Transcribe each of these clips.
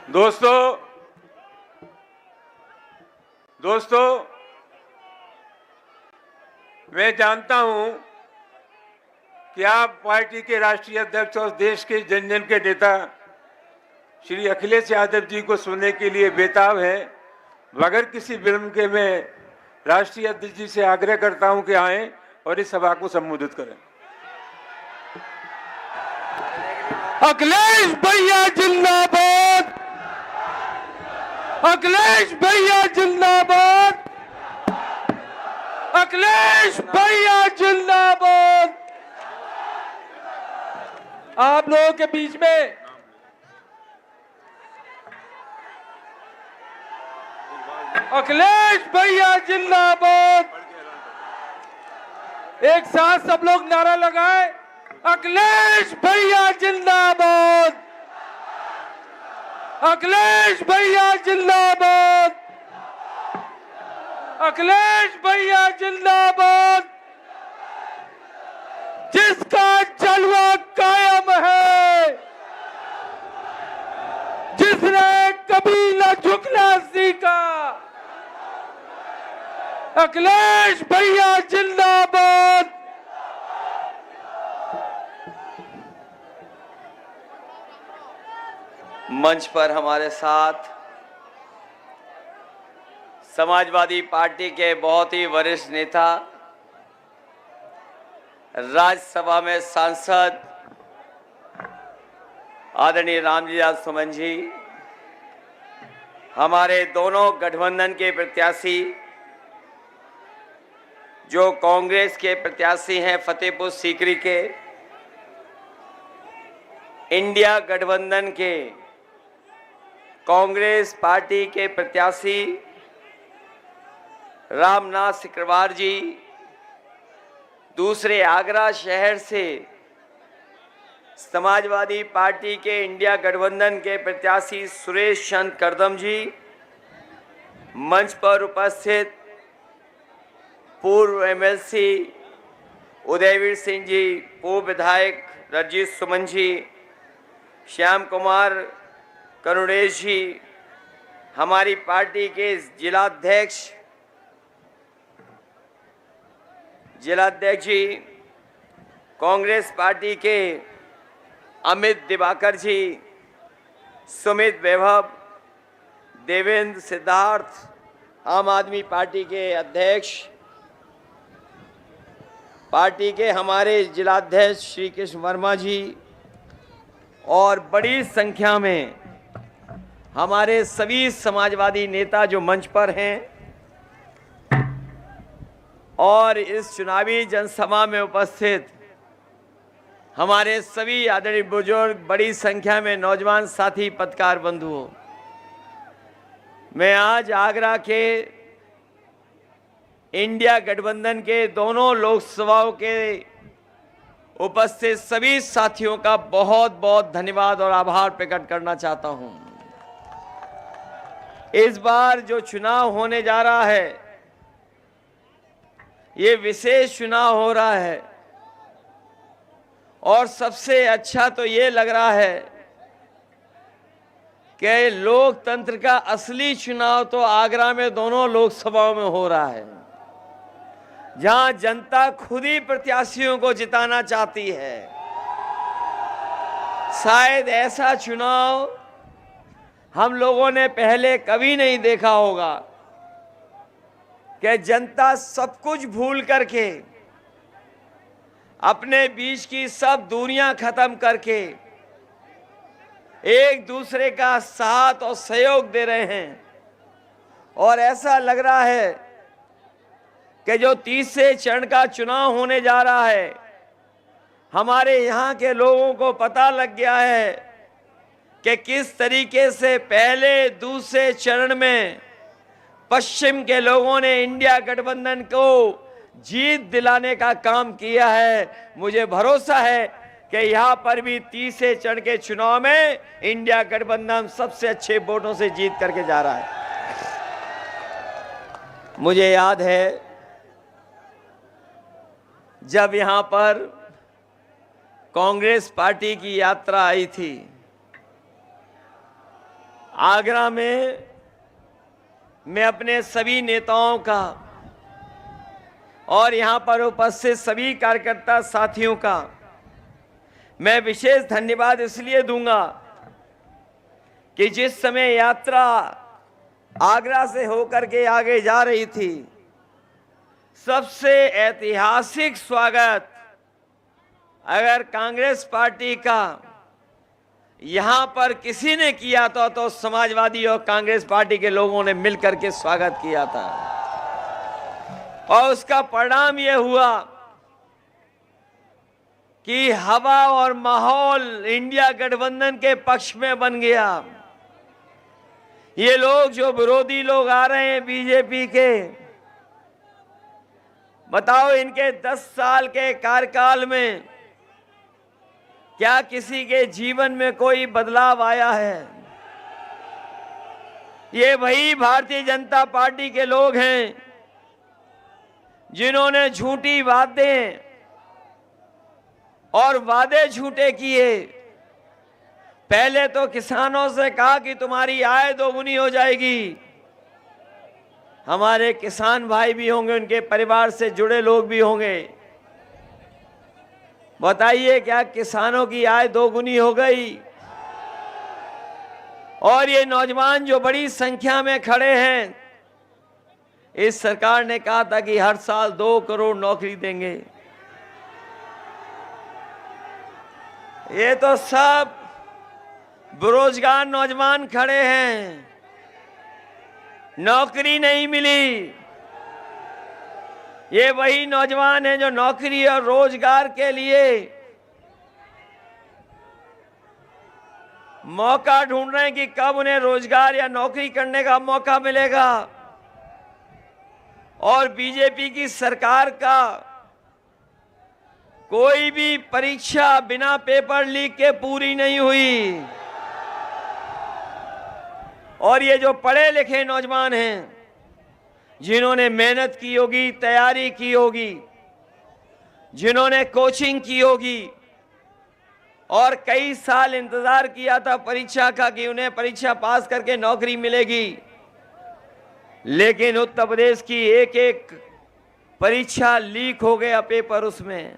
दोस्तों, मैं जानता हूं कि आप पार्टी के राष्ट्रीय अध्यक्ष और देश के जन जन के नेता श्री अखिलेश यादव जी को सुनने के लिए बेताब हैं। बगैर किसी विलंब के मैं राष्ट्रीय अध्यक्ष जी से आग्रह करता हूं कि आएं और इस सभा को संबोधित करें। अखिलेश भैया जिंदाबाद, अखिलेश भैया जिंदाबाद, अखिलेश भैया जिंदाबाद। आप लोगों के बीच में अखिलेश भैया जिंदाबाद, एक साथ सब लोग नारा लगाएं, अखिलेश भैया जिंदाबाद, अखिलेश भैया जिंदाबाद, अखिलेश भैया जिंदाबाद। जिसका जलवा कायम है, जिसने कभी न झुकना सीखा, अखिलेश भैया जिंदाबाद। मंच पर हमारे साथ समाजवादी पार्टी के बहुत ही वरिष्ठ नेता, राज्यसभा में सांसद आदरणीय रामलीला सुमन जी, हमारे दोनों गठबंधन के प्रत्याशी जो कांग्रेस के प्रत्याशी हैं फतेहपुर सीकरी के, इंडिया गठबंधन के कांग्रेस पार्टी के प्रत्याशी रामनाथ सिकरवार जी, दूसरे आगरा शहर से समाजवादी पार्टी के इंडिया गठबंधन के प्रत्याशी सुरेश चंद्र करदम जी, मंच पर उपस्थित पूर्व एमएलसी उदयवीर सिंह जी, पूर्व विधायक रंजीत सुमन जी, श्याम कुमार करुणेश जी, हमारी पार्टी के जिलाध्यक्ष जी, कांग्रेस पार्टी के अमित दिवाकर जी, सुमित वैभव, देवेंद्र सिद्धार्थ, आम आदमी पार्टी के अध्यक्ष, पार्टी के हमारे जिलाध्यक्ष श्री कृष्ण वर्मा जी और बड़ी संख्या में हमारे सभी समाजवादी नेता जो मंच पर हैं और इस चुनावी जनसभा में उपस्थित हमारे सभी आदरणीय बुजुर्ग, बड़ी संख्या में नौजवान साथी पत्रकार बंधुओं, मैं आज आगरा के इंडिया गठबंधन के दोनों लोकसभाओं के उपस्थित सभी साथियों का बहुत बहुत धन्यवाद और आभार प्रकट करना चाहता हूं। इस बार जो चुनाव होने जा रहा है, ये विशेष चुनाव हो रहा है और सबसे अच्छा तो ये लग रहा है कि लोकतंत्र का असली चुनाव तो आगरा में दोनों लोकसभाओं में हो रहा है, जहां जनता खुद ही प्रत्याशियों को जिताना चाहती है। शायद ऐसा चुनाव हम लोगों ने पहले कभी नहीं देखा होगा कि जनता सब कुछ भूल करके, अपने बीच की सब दूरियां खत्म करके एक दूसरे का साथ और सहयोग दे रहे हैं। और ऐसा लग रहा है कि जो तीसरे चरण का चुनाव होने जा रहा है, हमारे यहाँ के लोगों को पता लग गया है कि किस तरीके से पहले दूसरे चरण में पश्चिम के लोगों ने इंडिया गठबंधन को जीत दिलाने का काम किया है। मुझे भरोसा है कि यहाँ पर भी तीसरे चरण के चुनाव में इंडिया गठबंधन सबसे अच्छे वोटों से जीत करके जा रहा है। मुझे याद है जब यहाँ पर कांग्रेस पार्टी की यात्रा आई थी, आगरा में मैं अपने सभी नेताओं का और यहां पर उपस्थित सभी कार्यकर्ता साथियों का मैं विशेष धन्यवाद इसलिए दूंगा कि जिस समय यात्रा आगरा से होकर के आगे जा रही थी, सबसे ऐतिहासिक स्वागत अगर कांग्रेस पार्टी का यहां पर किसी ने किया तो समाजवादी और कांग्रेस पार्टी के लोगों ने मिलकर के स्वागत किया था। और उसका परिणाम यह हुआ कि हवा और माहौल इंडिया गठबंधन के पक्ष में बन गया। ये लोग जो विरोधी लोग आ रहे हैं बीजेपी के, बताओ इनके 10 साल के कार्यकाल में क्या किसी के जीवन में कोई बदलाव आया है? ये वही भारतीय जनता पार्टी के लोग हैं जिन्होंने झूठी बातें और वादे झूठे किए। पहले तो किसानों से कहा कि तुम्हारी आय दोगुनी हो जाएगी। हमारे किसान भाई भी होंगे, उनके परिवार से जुड़े लोग भी होंगे। बताइए क्या किसानों की आय दोगुनी हो गई? और ये नौजवान जो बड़ी संख्या में खड़े हैं, इस सरकार ने कहा था कि हर साल 2 करोड़ नौकरी देंगे। ये तो सब बेरोजगार नौजवान खड़े हैं, नौकरी नहीं मिली। ये वही नौजवान हैं जो नौकरी और रोजगार के लिए मौका ढूंढ रहे हैं कि कब उन्हें रोजगार या नौकरी करने का मौका मिलेगा। और बीजेपी की सरकार का कोई भी परीक्षा बिना पेपर लीक के पूरी नहीं हुई। और ये जो पढ़े लिखे नौजवान हैं, जिन्होंने मेहनत की होगी, तैयारी की होगी, जिन्होंने कोचिंग की होगी और कई साल इंतजार किया था परीक्षा का कि उन्हें परीक्षा पास करके नौकरी मिलेगी, लेकिन उत्तर प्रदेश की एक एक परीक्षा लीक हो गया पेपर उसमें।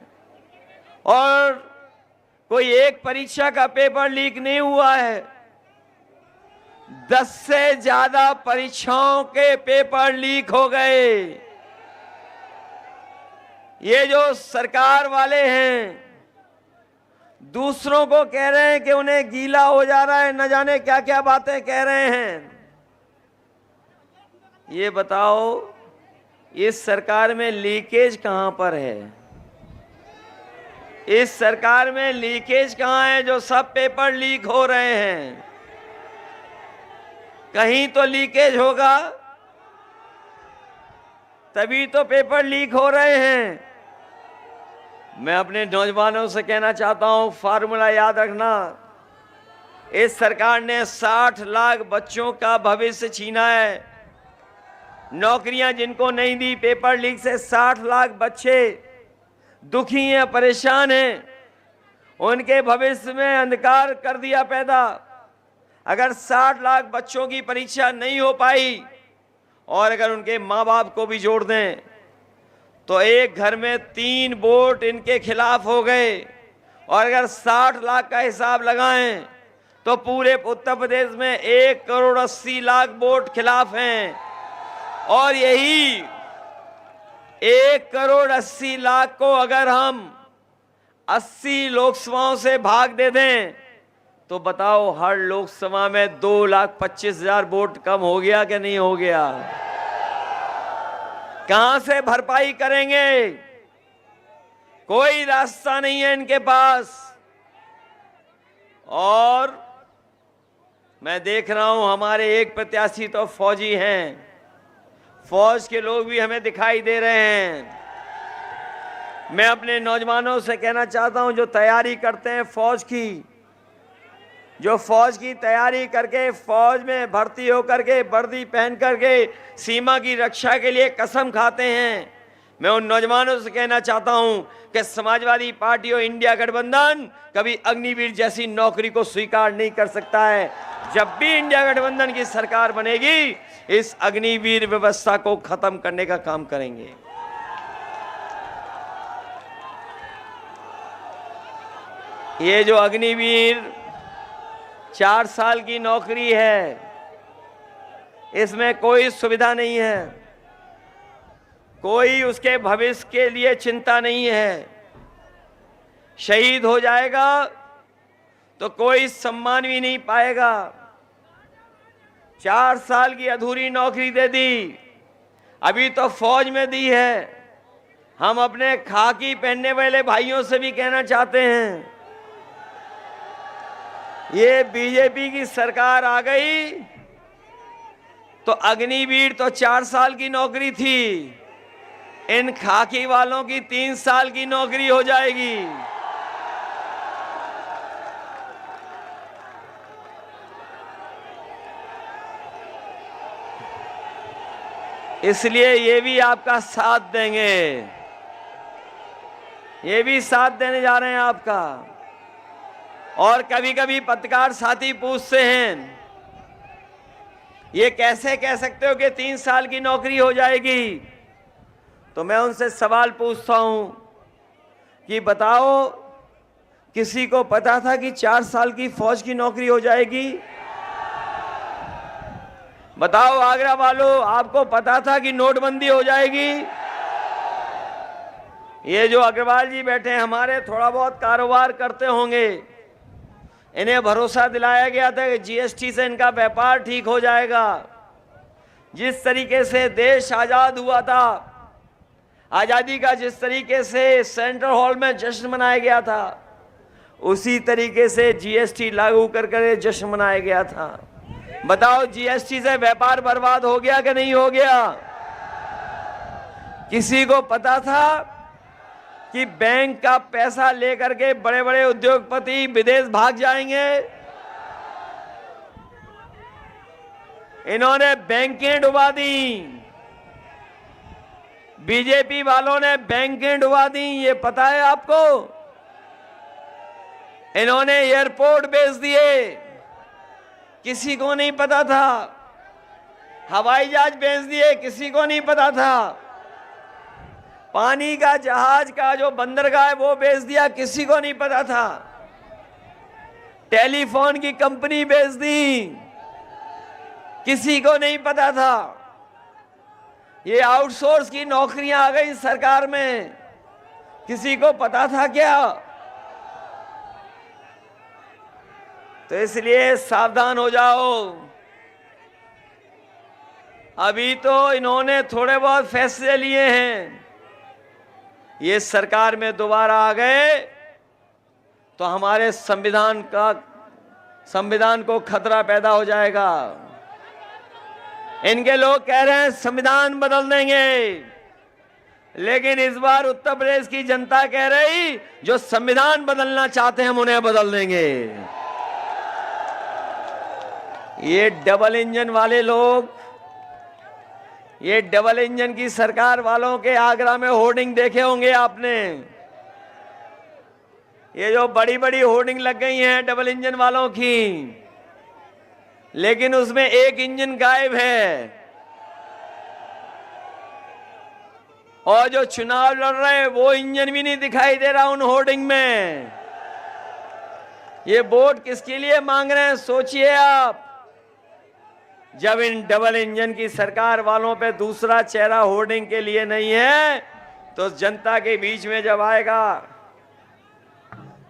और कोई एक परीक्षा का पेपर लीक नहीं हुआ है, 10 से ज्यादा परीक्षाओं के पेपर लीक हो गए। ये जो सरकार वाले हैं दूसरों को कह रहे हैं कि उन्हें गीला हो जा रहा है, न जाने क्या क्या बातें कह रहे हैं। ये बताओ इस सरकार में लीकेज कहां पर है? इस सरकार में लीकेज कहां है जो सब पेपर लीक हो रहे हैं? कहीं तो लीकेज होगा, तभी तो पेपर लीक हो रहे हैं। मैं अपने नौजवानों से कहना चाहता हूं, फार्मूला याद रखना। इस सरकार ने 60 लाख बच्चों का भविष्य छीना है। नौकरियां जिनको नहीं दी पेपर लीक से 60 लाख बच्चे दुखी हैं, परेशान हैं, उनके भविष्य में अंधकार कर दिया पैदा। अगर 60 लाख बच्चों की परीक्षा नहीं हो पाई और अगर उनके माँ बाप को भी जोड़ दें तो एक घर में 3 वोट इनके खिलाफ हो गए। और अगर 60 लाख का हिसाब लगाएं तो पूरे उत्तर प्रदेश में 1 करोड़ 80 लाख वोट खिलाफ हैं। और यही 1 करोड़ 80 लाख को अगर हम 80 लोकसभाओं से भाग दे दें तो बताओ हर लोकसभा में 2,25,000 वोट कम हो गया कि नहीं हो गया? कहां से भरपाई करेंगे? कोई रास्ता नहीं है इनके पास। और मैं देख रहा हूं हमारे एक प्रत्याशी तो फौजी हैं, फौज के लोग भी हमें दिखाई दे रहे हैं। मैं अपने नौजवानों से कहना चाहता हूं जो तैयारी करते हैं फौज की, जो फौज की तैयारी करके फौज में भर्ती होकर के वर्दी पहन करके सीमा की रक्षा के लिए कसम खाते हैं, मैं उन नौजवानों से कहना चाहता हूं कि समाजवादी पार्टी और इंडिया गठबंधन कभी अग्निवीर जैसी नौकरी को स्वीकार नहीं कर सकता है। जब भी इंडिया गठबंधन की सरकार बनेगी, इस अग्निवीर व्यवस्था को खत्म करने का काम करेंगे। ये जो अग्निवीर 4 साल की नौकरी है, इसमें कोई सुविधा नहीं है, कोई उसके भविष्य के लिए चिंता नहीं है। शहीद हो जाएगा तो कोई सम्मान भी नहीं पाएगा। 4 साल की अधूरी नौकरी दे दी, अभी तो फौज में दी है। हम अपने खाकी पहनने वाले भाइयों से भी कहना चाहते हैं, ये बीजेपी की सरकार आ गई तो अग्निवीर तो 4 साल की नौकरी थी, इन खाकी वालों की 3 साल की नौकरी हो जाएगी। इसलिए ये भी आपका साथ देंगे, ये भी साथ देने जा रहे हैं आपका। और कभी कभी पत्रकार साथी पूछते हैं, ये कैसे कह सकते हो कि 3 साल की नौकरी हो जाएगी? तो मैं उनसे सवाल पूछता हूं कि बताओ, किसी को पता था कि 4 साल की फौज की नौकरी हो जाएगी? बताओ आगरा वालों, आपको पता था कि नोटबंदी हो जाएगी? ये जो अग्रवाल जी बैठे हैं, हमारे थोड़ा बहुत कारोबार करते होंगे, इन्हें भरोसा दिलाया गया था कि जीएसटी से इनका व्यापार ठीक हो जाएगा। जिस तरीके से देश आजाद हुआ था, आजादी का जिस तरीके से सेंट्रल हॉल में जश्न मनाया गया था, उसी तरीके से जीएसटी लागू कर जश्न मनाया गया था। बताओ, जीएसटी से व्यापार बर्बाद हो गया कि नहीं हो गया? किसी को पता था कि बैंक का पैसा लेकर के बड़े बड़े उद्योगपति विदेश भाग जाएंगे? इन्होंने बैंकें डुबा दी, बीजेपी वालों ने बैंकें डुबा दी, ये पता है आपको? इन्होंने एयरपोर्ट बेच दिए, किसी को नहीं पता था। हवाई जहाज बेच दिए, किसी को नहीं पता था। पानी का जहाज का जो बंदरगाह है वो बेच दिया, किसी को नहीं पता था। टेलीफोन की कंपनी बेच दी, किसी को नहीं पता था। ये आउटसोर्स की नौकरियां आ गई सरकार में, किसी को पता था क्या? तो इसलिए सावधान हो जाओ। अभी तो इन्होंने थोड़े बहुत फैसले लिए हैं, ये सरकार में दोबारा आ गए तो हमारे संविधान को खतरा पैदा हो जाएगा। इनके लोग कह रहे हैं संविधान बदल देंगे, लेकिन इस बार उत्तर प्रदेश की जनता कह रही, जो संविधान बदलना चाहते हैं हम उन्हें बदल देंगे। ये डबल इंजन वाले लोग, ये डबल इंजन की सरकार वालों के आगरा में होर्डिंग देखे होंगे आपने। ये जो बड़ी बड़ी होर्डिंग लग गई हैं डबल इंजन वालों की, लेकिन उसमें एक इंजन गायब है। और जो चुनाव लड़ रहे हैं वो इंजन भी नहीं दिखाई दे रहा उन होर्डिंग में। ये वोट किसके लिए मांग रहे हैं, सोचिए आप। जब इन डबल इंजन की सरकार वालों पे दूसरा चेहरा होर्डिंग के लिए नहीं है, तो जनता के बीच में जब आएगा,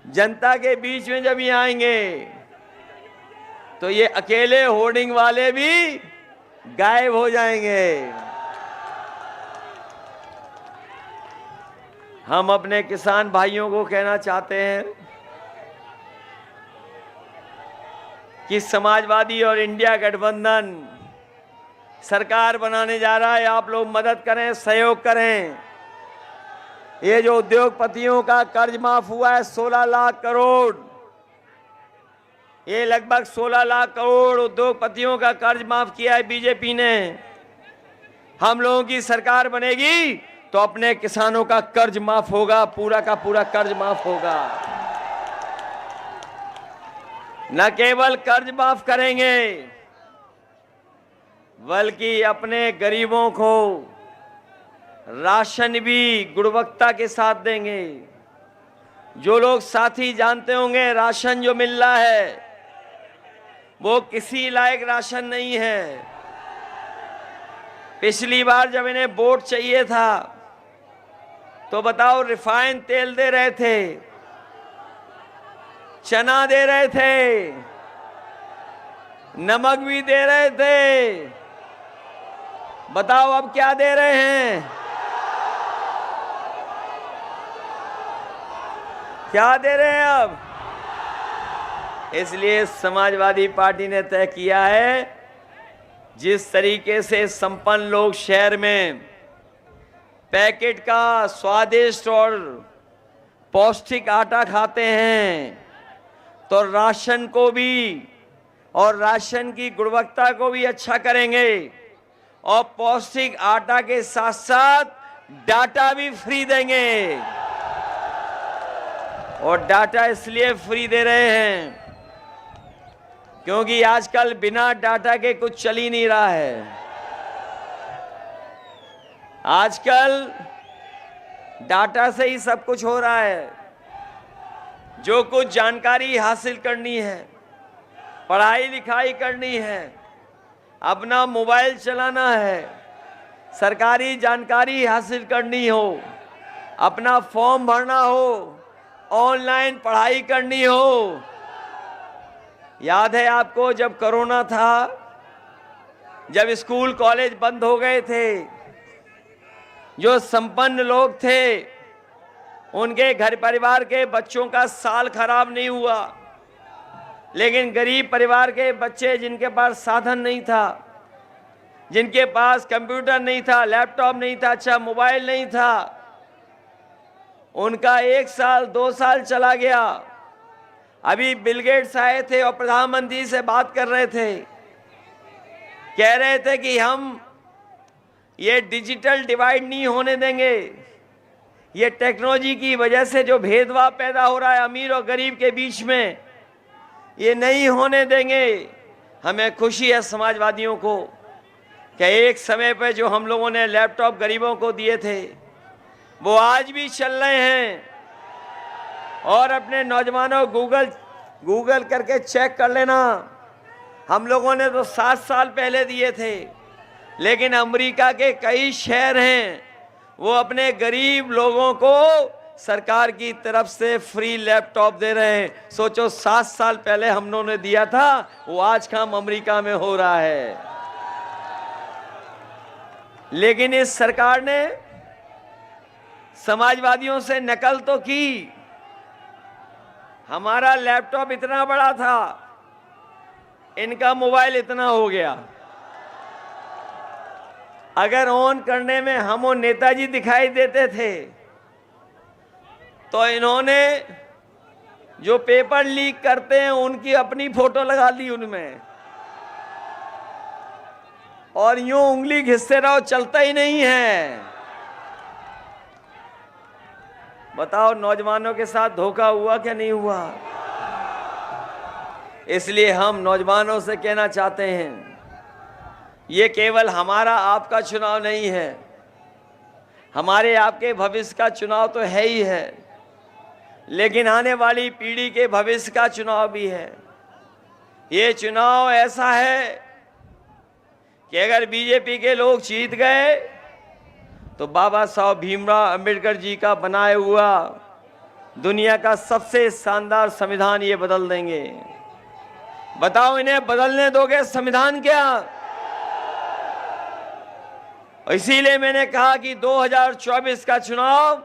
जनता के बीच में जब ये आएंगे, तो ये अकेले होर्डिंग वाले भी गायब हो जाएंगे। हम अपने किसान भाइयों को कहना चाहते हैं कि समाजवादी और इंडिया गठबंधन सरकार बनाने जा रहा है, आप लोग मदद करें, सहयोग करें। ये जो उद्योगपतियों का कर्ज माफ हुआ है 16 लाख करोड़, ये लगभग 16 लाख करोड़ उद्योगपतियों का कर्ज माफ किया है बीजेपी ने। हम लोगों की सरकार बनेगी तो अपने किसानों का कर्ज माफ होगा, पूरा का पूरा कर्ज माफ होगा। न केवल कर्ज माफ करेंगे बल्कि अपने गरीबों को राशन भी गुणवत्ता के साथ देंगे। जो लोग साथी जानते होंगे, राशन जो मिल रहा है वो किसी लायक राशन नहीं है। पिछली बार जब इन्हें वोट चाहिए था तो बताओ, रिफाइंड तेल दे रहे थे, चना दे रहे थे, नमक भी दे रहे थे। बताओ अब क्या दे रहे हैं? क्या दे रहे हैं अब? इसलिए समाजवादी पार्टी ने तय किया है, जिस तरीके से संपन्न लोग शहर में पैकेट का स्वादिष्ट और पौष्टिक आटा खाते हैं, तो राशन को भी और राशन की गुणवत्ता को भी अच्छा करेंगे और पौष्टिक आटा के साथ साथ डाटा भी फ्री देंगे। और डाटा इसलिए फ्री दे रहे हैं क्योंकि आजकल बिना डाटा के कुछ चल ही नहीं रहा है। आजकल डाटा से ही सब कुछ हो रहा है। जो कुछ जानकारी हासिल करनी है, पढ़ाई लिखाई करनी है, अपना मोबाइल चलाना है, सरकारी जानकारी हासिल करनी हो, अपना फॉर्म भरना हो, ऑनलाइन पढ़ाई करनी हो। याद है आपको, जब कोरोना था, जब स्कूल कॉलेज बंद हो गए थे, जो संपन्न लोग थे उनके घर परिवार के बच्चों का साल खराब नहीं हुआ, लेकिन गरीब परिवार के बच्चे जिनके पास साधन नहीं था, जिनके पास कंप्यूटर नहीं था, लैपटॉप नहीं था, अच्छा मोबाइल नहीं था, उनका 1 साल 2 साल चला गया। अभी बिल गेट्स आए थे और प्रधानमंत्री से बात कर रहे थे, कह रहे थे कि हम ये डिजिटल डिवाइड नहीं होने देंगे। ये टेक्नोलॉजी की वजह से जो भेदभाव पैदा हो रहा है अमीर और गरीब के बीच में, ये नहीं होने देंगे। हमें खुशी है समाजवादियों को कि एक समय पर जो हम लोगों ने लैपटॉप गरीबों को दिए थे वो आज भी चल रहे हैं। और अपने नौजवानों गूगल करके चेक कर लेना, हम लोगों ने तो 7 साल पहले दिए थे, लेकिन अमेरिका के कई शहर हैं वो अपने गरीब लोगों को सरकार की तरफ से फ्री लैपटॉप दे रहे हैं। सोचो 7 साल पहले हम लोगों ने दिया था, वो आज काम अमेरिका में हो रहा है। लेकिन इस सरकार ने समाजवादियों से नकल तो की। हमारा लैपटॉप इतना बड़ा था, इनका मोबाइल इतना हो गया। अगर ऑन करने में हम और नेताजी दिखाई देते थे तो इन्होंने जो पेपर लीक करते हैं उनकी अपनी फोटो लगा दी उनमें, और यूं उंगली घिसते रहो, चलता ही नहीं है। बताओ नौजवानों के साथ धोखा हुआ क्या नहीं हुआ? इसलिए हम नौजवानों से कहना चाहते हैं, ये केवल हमारा आपका चुनाव नहीं है, हमारे आपके भविष्य का चुनाव तो है ही है, लेकिन आने वाली पीढ़ी के भविष्य का चुनाव भी है। ये चुनाव ऐसा है कि अगर बीजेपी के लोग जीत गए तो बाबा साहब भीमराव अंबेडकर जी का बनाया हुआ दुनिया का सबसे शानदार संविधान ये बदल देंगे। बताओ इन्हें बदलने दोगे संविधान क्या? इसीलिए मैंने कहा कि 2024 का चुनाव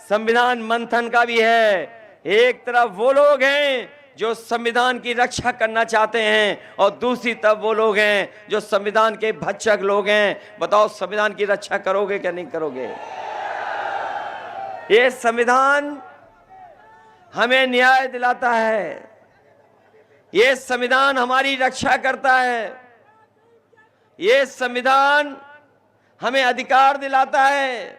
संविधान मंथन का भी है। एक तरफ वो लोग हैं जो संविधान की रक्षा करना चाहते हैं और दूसरी तरफ वो लोग हैं जो संविधान के भक्षक लोग हैं। बताओ संविधान की रक्षा करोगे क्या नहीं करोगे? ये संविधान हमें न्याय दिलाता है, ये संविधान हमारी रक्षा करता है, ये संविधान हमें अधिकार दिलाता है,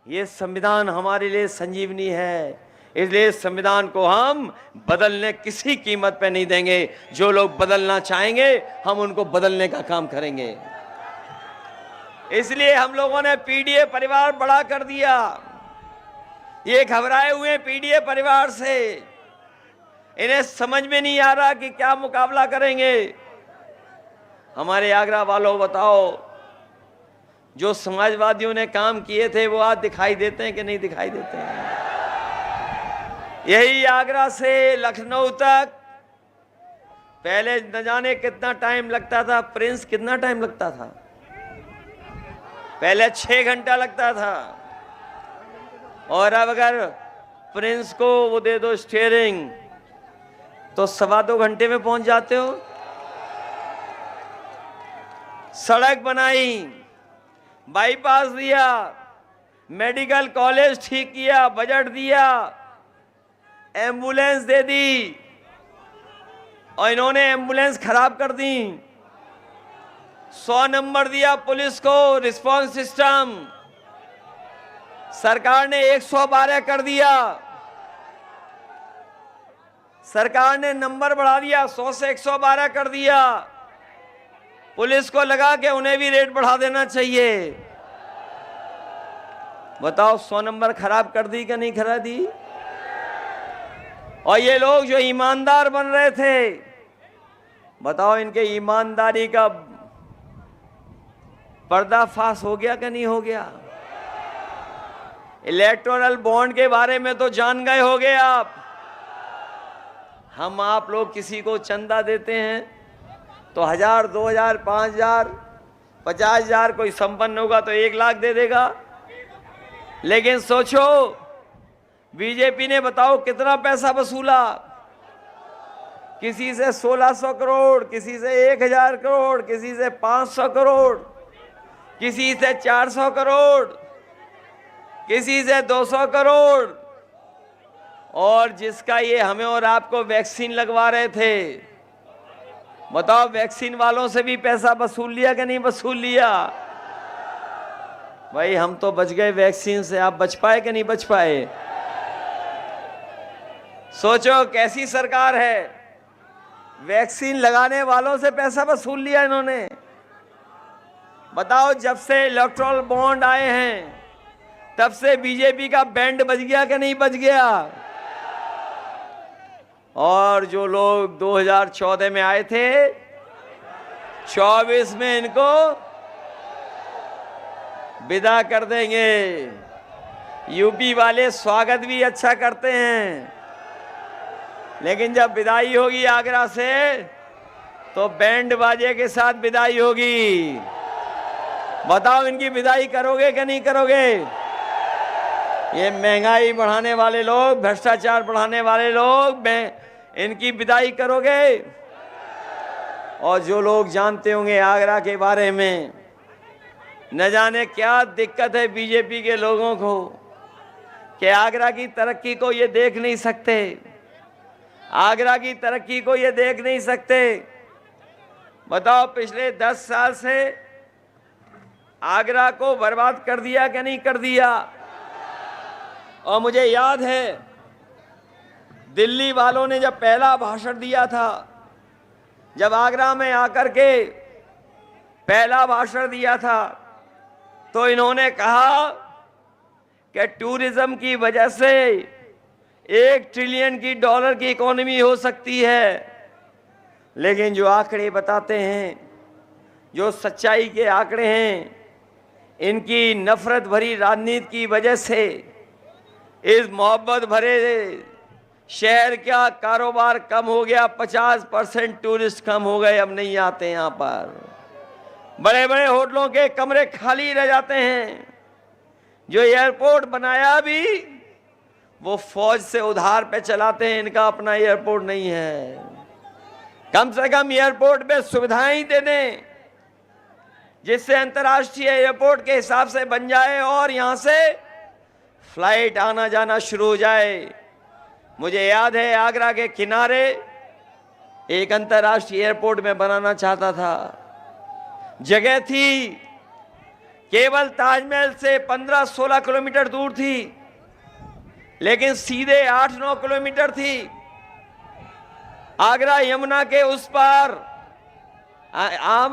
ये संविधान हमारे लिए संजीवनी है। इसलिए इस संविधान को हम बदलने किसी कीमत पे नहीं देंगे। जो लोग बदलना चाहेंगे हम उनको बदलने का काम करेंगे। इसलिए हम लोगों ने पीडीए परिवार बड़ा कर दिया। ये घबराए हुए पीडीए परिवार से, इन्हें समझ में नहीं आ रहा कि क्या मुकाबला करेंगे। हमारे आगरा वालों बताओ, जो समाजवादियों ने काम किए थे वो आज दिखाई देते हैं कि नहीं दिखाई देते हैं? यही आगरा से लखनऊ तक पहले न जाने कितना टाइम लगता था। प्रिंस कितना टाइम लगता था? पहले 6 घंटा लगता था, और अब अगर प्रिंस को वो दे दो स्टीयरिंग तो 2.25 घंटे में पहुंच जाते हो। सड़क बनाई, बाईपास दिया, मेडिकल कॉलेज ठीक किया, बजट दिया, एम्बुलेंस दे दी, और इन्होंने एम्बुलेंस खराब कर दी। 100 नंबर दिया पुलिस को, रिस्पांस सिस्टम। सरकार ने 112 कर दिया। सरकार ने नंबर बढ़ा दिया, 100 से 112 कर दिया। पुलिस को लगा कि उन्हें भी रेट बढ़ा देना चाहिए। बताओ 100 नंबर खराब कर दी कि नहीं खरा दी? और ये लोग जो ईमानदार बन रहे थे, बताओ इनके ईमानदारी का पर्दाफाश हो गया कि नहीं हो गया? इलेक्टोरल बॉन्ड के बारे में तो जान गए होगे आप। हम आप लोग किसी को चंदा देते हैं तो 1000, 2000, 5000, 50,000, कोई संपन्न होगा तो 1 लाख दे देगा। लेकिन सोचो, बीजेपी ने बताओ कितना पैसा वसूला। किसी से 1600 करोड़, किसी से 1000 करोड़, किसी से 500 करोड़, किसी से 400 करोड़, किसी से 200 करोड़। और जिसका ये हमें और आपको वैक्सीन लगवा रहे थे, बताओ वैक्सीन वालों से भी पैसा वसूल लिया कि नहीं वसूल लिया? भाई हम तो बच गए वैक्सीन से, आप बच पाए कि नहीं बच पाए? सोचो कैसी सरकार है। वैक्सीन लगाने वालों से पैसा वसूल लिया इन्होंने। बताओ जब से इलेक्टोरल बॉन्ड आए हैं तब से बीजेपी का बैंड बज गया कि नहीं बज गया? और जो लोग 2014 में आए थे, 24 में इनको विदा कर देंगे। यूपी वाले स्वागत भी अच्छा करते हैं, लेकिन जब विदाई होगी आगरा से तो बैंड बाजे के साथ विदाई होगी। बताओ इनकी विदाई करोगे कि नहीं करोगे? ये महंगाई बढ़ाने वाले लोग, भ्रष्टाचार बढ़ाने वाले लोग, इनकी विदाई करोगे? और जो लोग जानते होंगे आगरा के बारे में, न जाने क्या दिक्कत है बीजेपी के लोगों को कि आगरा की तरक्की को ये देख नहीं सकते। आगरा की तरक्की को ये देख नहीं सकते। बताओ पिछले 10 साल से आगरा को बर्बाद कर दिया कि नहीं कर दिया? और मुझे याद है दिल्ली वालों ने जब पहला भाषण दिया था, जब आगरा में आकर के पहला भाषण दिया था, तो इन्होंने कहा कि टूरिज्म की वजह से $1 ट्रिलियन की इकोनॉमी हो सकती है। लेकिन जो आंकड़े बताते हैं, जो सच्चाई के आंकड़े हैं, इनकी नफरत भरी राजनीति की वजह से इस मोहब्बत भरे शहर का कारोबार कम हो गया। 50% टूरिस्ट कम हो गए, अब नहीं आते यहाँ पर। बड़े बड़े होटलों के कमरे खाली रह जाते हैं। जो एयरपोर्ट बनाया भी वो फौज से उधार पे चलाते हैं, इनका अपना एयरपोर्ट नहीं है। कम से कम एयरपोर्ट पे सुविधाएं दे दें जिससे अंतर्राष्ट्रीय एयरपोर्ट के हिसाब से बन जाए और यहां से फ्लाइट आना जाना शुरू हो जाए। मुझे याद है आगरा के किनारे एक अंतर्राष्ट्रीय एयरपोर्ट में बनाना चाहता था। जगह थी, केवल ताजमहल से 15-16 किलोमीटर दूर थी। लेकिन सीधे 8-9 किलोमीटर थी। आगरा यमुना के उस पार,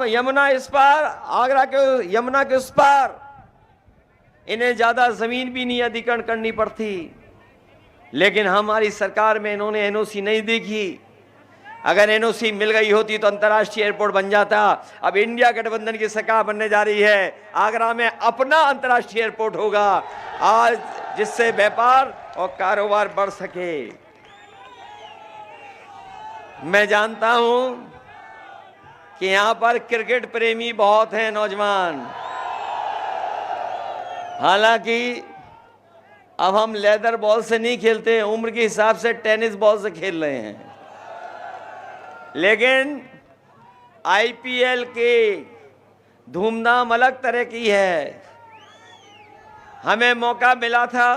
यमुना इस पार, आगरा के यमुना के उस पार इन्हें ज्यादा जमीन भी नहीं अधिग्रहण करनी पड़ती। लेकिन हमारी सरकार में इन्होंने एनओसी नहीं देखी। अगर एनओसी मिल गई होती तो अंतर्राष्ट्रीय एयरपोर्ट बन जाता। अब इंडिया गठबंधन की सरकार बनने जा रही है, आगरा में अपना अंतर्राष्ट्रीय एयरपोर्ट होगा आज, जिससे व्यापार और कारोबार बढ़ सके। मैं जानता हूं कि यहां पर क्रिकेट प्रेमी बहुत हैं नौजवान। हालांकि अब हम लेदर बॉल से नहीं खेलते हैं, उम्र के हिसाब से टेनिस बॉल से खेल रहे हैं। लेकिन आईपीएल के धूमधाम अलग तरह की है। हमें मौका मिला था,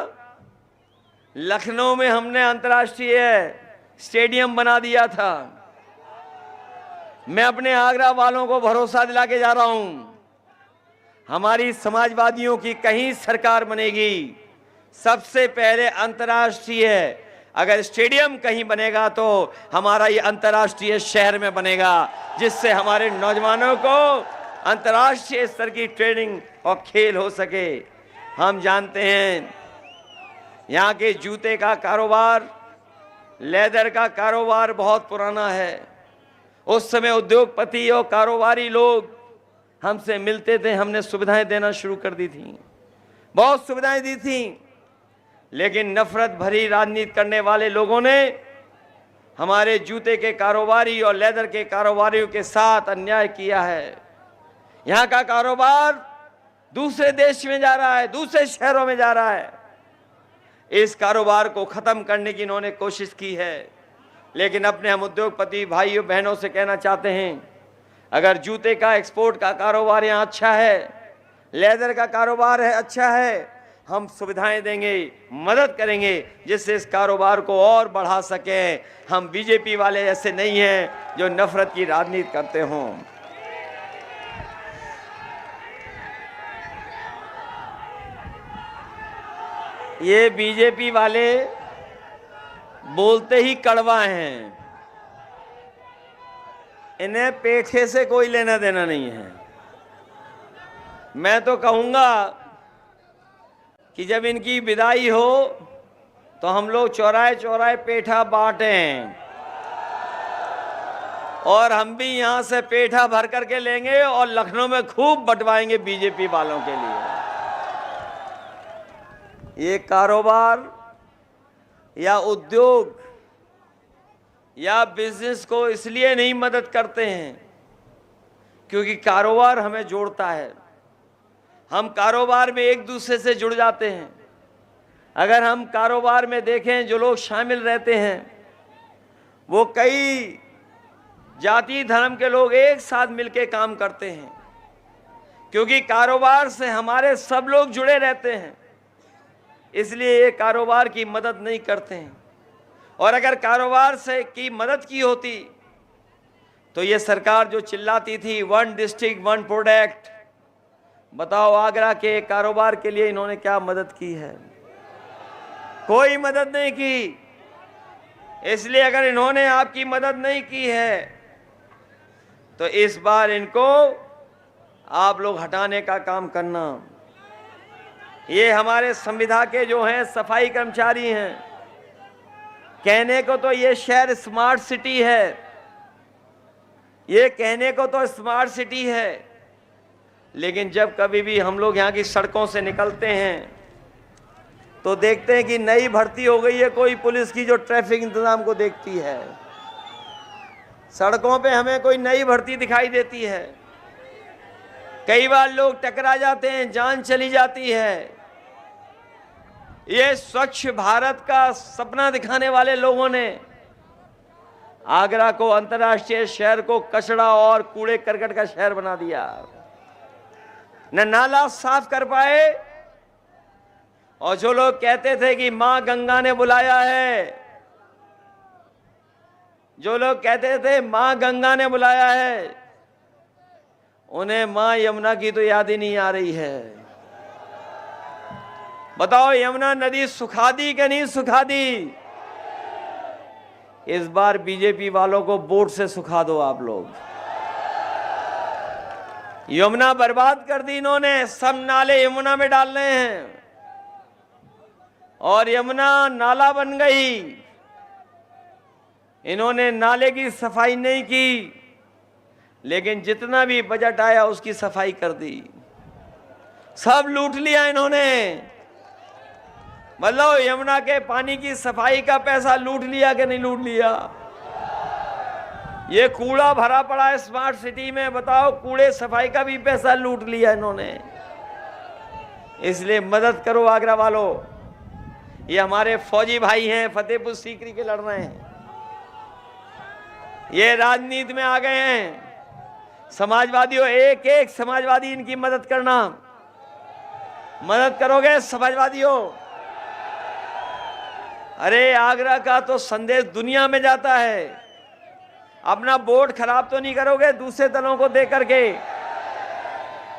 लखनऊ में हमने अंतर्राष्ट्रीय स्टेडियम बना दिया था। मैं अपने आगरा वालों को भरोसा दिला के जा रहा हूं, हमारी समाजवादियों की कहीं सरकार बनेगी, सबसे पहले अंतर्राष्ट्रीय अगर स्टेडियम कहीं बनेगा तो हमारा ये अंतर्राष्ट्रीय शहर में बनेगा, जिससे हमारे नौजवानों को अंतर्राष्ट्रीय स्तर की ट्रेनिंग और खेल हो सके। हम जानते हैं यहाँ के जूते का कारोबार, लेदर का कारोबार बहुत पुराना है। उस समय उद्योगपति और कारोबारी लोग हमसे मिलते थे, हमने सुविधाएं देना शुरू कर दी थी, बहुत सुविधाएं दी थी। लेकिन नफरत भरी राजनीति करने वाले लोगों ने हमारे जूते के कारोबारी और लेदर के कारोबारियों के साथ अन्याय किया है। यहाँ का कारोबार दूसरे देश में जा रहा है, दूसरे शहरों में जा रहा है। इस कारोबार को खत्म करने की इन्होंने कोशिश की है। लेकिन अपने हम उद्योगपति भाइयों बहनों से कहना चाहते हैं, अगर जूते का एक्सपोर्ट का कारोबार यहाँ अच्छा है, लेदर का कारोबार है अच्छा है, हम सुविधाएं देंगे, मदद करेंगे, जिससे इस कारोबार को और बढ़ा सकें। हम बीजेपी वाले ऐसे नहीं हैं जो नफरत की राजनीति करते हों। ये बीजेपी वाले बोलते ही कड़वा हैं, इन्हें पेठे से कोई लेना देना नहीं है। मैं तो कहूंगा कि जब इनकी विदाई हो तो हम लोग चौराहे चौराहे पेठा बांटें, और हम भी यहां से पेठा भर करके लेंगे और लखनऊ में खूब बंटवाएंगे बीजेपी वालों के लिए। ये कारोबार या उद्योग या बिजनेस को इसलिए नहीं मदद करते हैं क्योंकि कारोबार हमें जोड़ता है। हम कारोबार में एक दूसरे से जुड़ जाते हैं। अगर हम कारोबार में देखें, जो लोग शामिल रहते हैं वो कई जाति धर्म के लोग एक साथ मिलकर काम करते हैं, क्योंकि कारोबार से हमारे सब लोग जुड़े रहते हैं, इसलिए ये कारोबार की मदद नहीं करते हैं। और अगर कारोबार से की मदद की होती तो ये सरकार जो चिल्लाती थी 1 डिस्ट्रिक्ट 1 प्रोडक्ट, बताओ आगरा के कारोबार के लिए इन्होंने क्या मदद की है? कोई मदद नहीं की। इसलिए अगर इन्होंने आपकी मदद नहीं की है तो इस बार इनको आप लोग हटाने का काम करना। ये हमारे संविदा के जो हैं सफाई कर्मचारी हैं, कहने को तो ये शहर स्मार्ट सिटी है, ये कहने को तो स्मार्ट सिटी है, लेकिन जब कभी भी हम लोग यहाँ की सड़कों से निकलते हैं तो देखते हैं कि नई भर्ती हो गई है कोई पुलिस की जो ट्रैफिक इंतजाम को देखती है। सड़कों पे हमें कोई नई भर्ती दिखाई देती है, कई बार लोग टकरा जाते हैं, जान चली जाती है। ये स्वच्छ भारत का सपना दिखाने वाले लोगों ने आगरा को अंतर्राष्ट्रीय शहर को कचरा और कूड़े करकट का शहर बना दिया। न नाला साफ कर पाए, और जो लोग कहते थे कि मां गंगा ने बुलाया है, जो लोग कहते थे मां गंगा ने बुलाया है, उन्हें मां यमुना की तो याद ही नहीं आ रही है। बताओ यमुना नदी सुखा दी कि नहीं सुखा दी? इस बार बीजेपी वालों को वोट से सुखा दो आप लोग। यमुना बर्बाद कर दी इन्होंने, सब नाले यमुना में डाल रहे हैं और यमुना नाला बन गई। इन्होंने नाले की सफाई नहीं की, लेकिन जितना भी बजट आया उसकी सफाई कर दी। सब लूट लिया इन्होंने। मतलब यमुना के पानी की सफाई का पैसा लूट लिया कि नहीं लूट लिया? ये कूड़ा भरा पड़ा है स्मार्ट सिटी में, बताओ कूड़े सफाई का भी पैसा लूट लिया इन्होंने। इसलिए मदद करो आगरा वालों। ये हमारे फौजी भाई हैं, फतेहपुर सीकरी के लड़ रहे हैं, ये राजनीति में आ गए हैं। समाजवादियों, एक एक समाजवादी इनकी मदद करना। मदद करोगे समाजवादियों? अरे आगरा का तो संदेश दुनिया में जाता है। अपना वोट खराब तो नहीं करोगे दूसरे दलों को दे करके।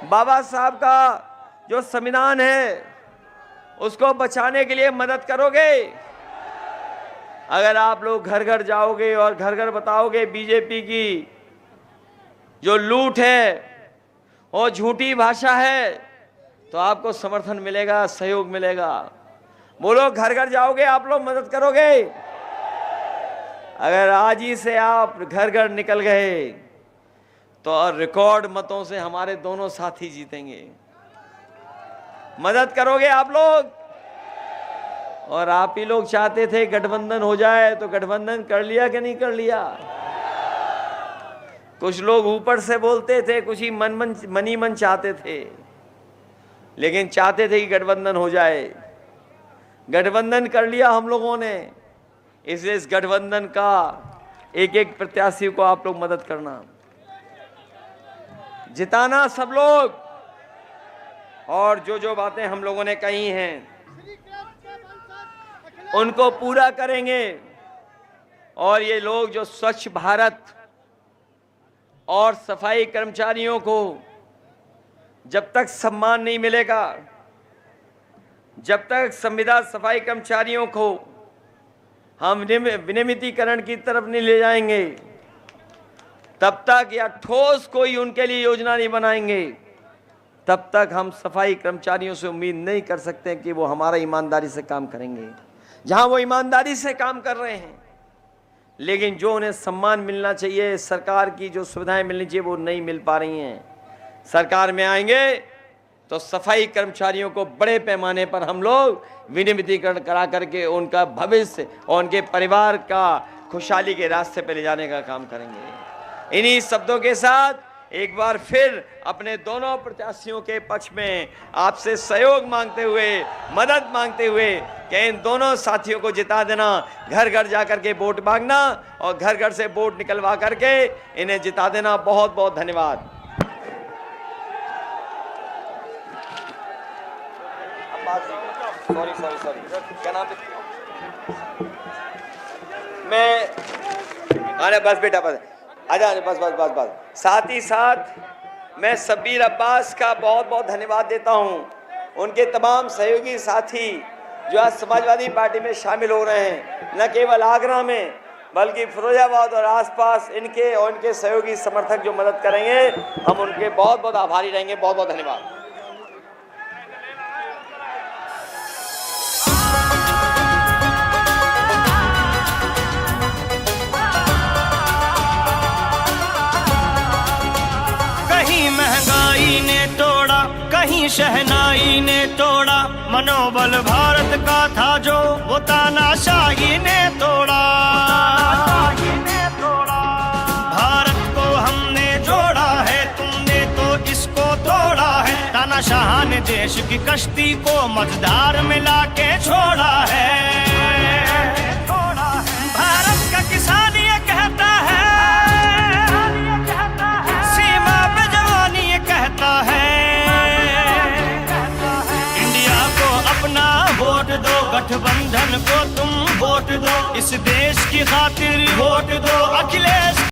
बाबा साहब का जो संविधान है उसको बचाने के लिए मदद करोगे? अगर आप लोग घर घर जाओगे और घर घर बताओगे बीजेपी की जो लूट है और झूठी भाषा है, तो आपको समर्थन मिलेगा, सहयोग मिलेगा। बोलो, घर घर जाओगे आप लोग, मदद करोगे? अगर आज ही से आप घर घर निकल गए तो रिकॉर्ड मतों से हमारे दोनों साथी जीतेंगे। मदद करोगे आप लोग? और आप ही लोग चाहते थे गठबंधन हो जाए, तो गठबंधन कर लिया कि नहीं कर लिया? कुछ लोग ऊपर से बोलते थे, कुछ ही मनी मन चाहते थे, लेकिन चाहते थे कि गठबंधन हो जाए। गठबंधन कर लिया हम लोगों ने। इसलिए इस गठबंधन का एक एक प्रत्याशी को आप लोग मदद करना, जिताना सब लोग। और जो जो बातें हम लोगों ने कही हैं उनको पूरा करेंगे। और ये लोग जो स्वच्छ भारत और सफाई कर्मचारियों को जब तक सम्मान नहीं मिलेगा, जब तक संविदा सफाई कर्मचारियों को हम विनियमितीकरण की तरफ नहीं ले जाएंगे, तब तक या ठोस कोई उनके लिए योजना नहीं बनाएंगे, तब तक हम सफाई कर्मचारियों से उम्मीद नहीं कर सकते कि वो हमारा ईमानदारी से काम करेंगे। जहां वो ईमानदारी से काम कर रहे हैं, लेकिन जो उन्हें सम्मान मिलना चाहिए, सरकार की जो सुविधाएं मिलनी चाहिए, वो नहीं मिल पा रही हैं। सरकार में आएंगे तो सफाई कर्मचारियों को बड़े पैमाने पर हम लोग विनियमितीकरण करा करके उनका भविष्य और उनके परिवार का खुशहाली के रास्ते पर ले जाने का काम करेंगे। इन्हीं शब्दों के साथ एक बार फिर अपने दोनों प्रत्याशियों के पक्ष में आपसे सहयोग मांगते हुए, मदद मांगते हुए कि इन दोनों साथियों को जिता देना, घर घर जाकर के वोट मांगना और घर घर से वोट निकलवा करके इन्हें जिता देना। बहुत बहुत धन्यवाद। सॉरी क्या नाम है? मैं अरे बस बेटा बस आजा, बस। साथ ही साथ मैं शब्बीर अब्बास का बहुत बहुत धन्यवाद देता हूं। उनके तमाम सहयोगी साथी जो आज समाजवादी पार्टी में शामिल हो रहे हैं, न केवल आगरा में बल्कि फिरोजाबाद और आसपास इनके और इनके सहयोगी समर्थक जो मदद करेंगे, हम उनके बहुत बहुत आभारी रहेंगे। बहुत बहुत धन्यवाद। महंगाई ने तोड़ा, कहीं शहनाई ने तोड़ा मनोबल भारत का था जो वो तानाशाही ने तोड़ा। भारत को हमने जोड़ा है, तुमने तो इसको तोड़ा है। तानाशाह ने देश की कश्ती को मझधार में लाके छोड़ा है। भारत का किसान ये कहता है, वोट दो गठबंधन को, तुम वोट दो इस देश की खातिर, वोट दो अखिलेश।